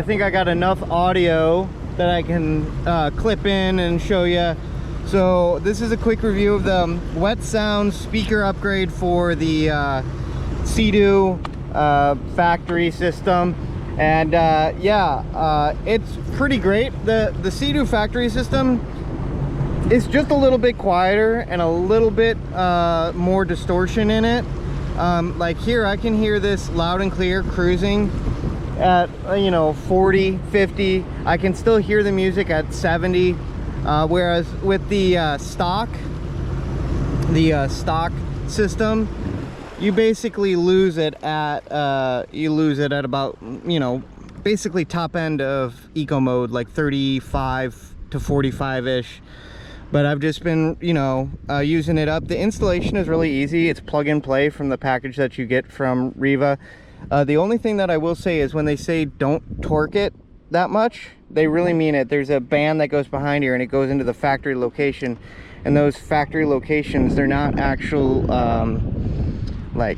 I think I got enough audio that I can clip in and show you. So this is a quick review of the Wet Sounds speaker upgrade for the SeaDoo factory system. And yeah, it's pretty great. The SeaDoo factory system is just a little bit quieter and a little bit more distortion in it. Like here, I can hear this loud and clear cruising at 40, 50. I can still hear the music at 70, whereas with the stock system, you basically lose it at about basically top end of eco mode, like 35 to 45 ish. But I've just been using it up. The installation is really easy. It's plug and play from the package that you get from Riva. The only thing that I will say is when they say don't torque it that much, they really mean it. There's a band that goes behind here and it goes into the factory location, and those factory locations, they're not actual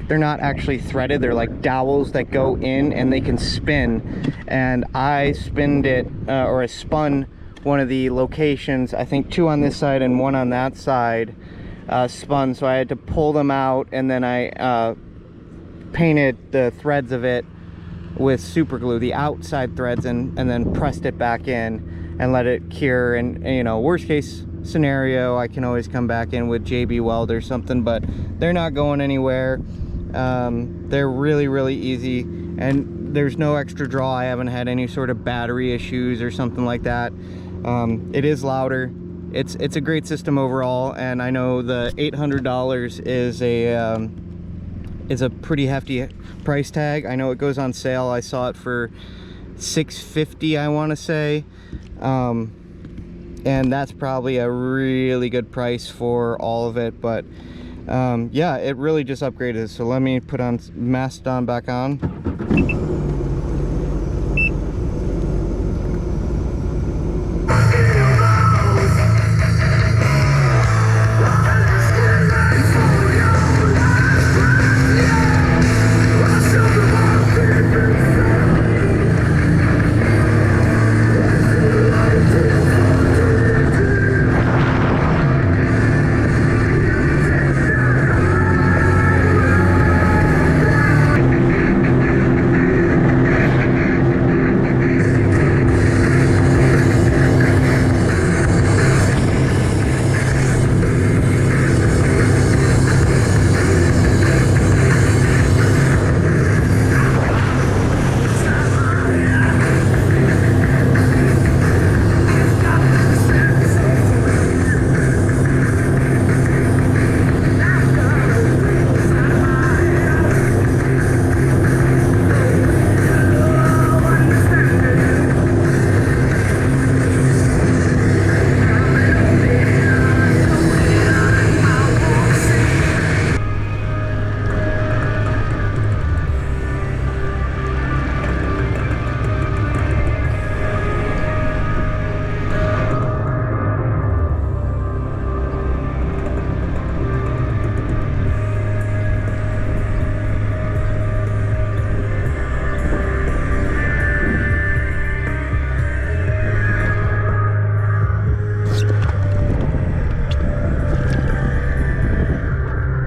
they're not actually threaded. They're like dowels that go in and they can spin. And I spinned it or I spun one of the locations, I think 2 on this side and 1 on that side, spun, so I had to pull them out, and then I painted the threads of it with super glue, the outside threads, and then pressed it back in and let it cure. And worst case scenario, I can always come back in with JB Weld or something, but they're not going anywhere. They're really easy, and there's no extra draw. I haven't had any sort of battery issues or something like that. It is louder. It's a great system overall, and I know the $800 is a pretty hefty price tag. I know it goes on sale. I saw it for $650, I want to say, and that's probably a really good price for all of it. But yeah, it really just upgraded. So let me put on Mastodon back on.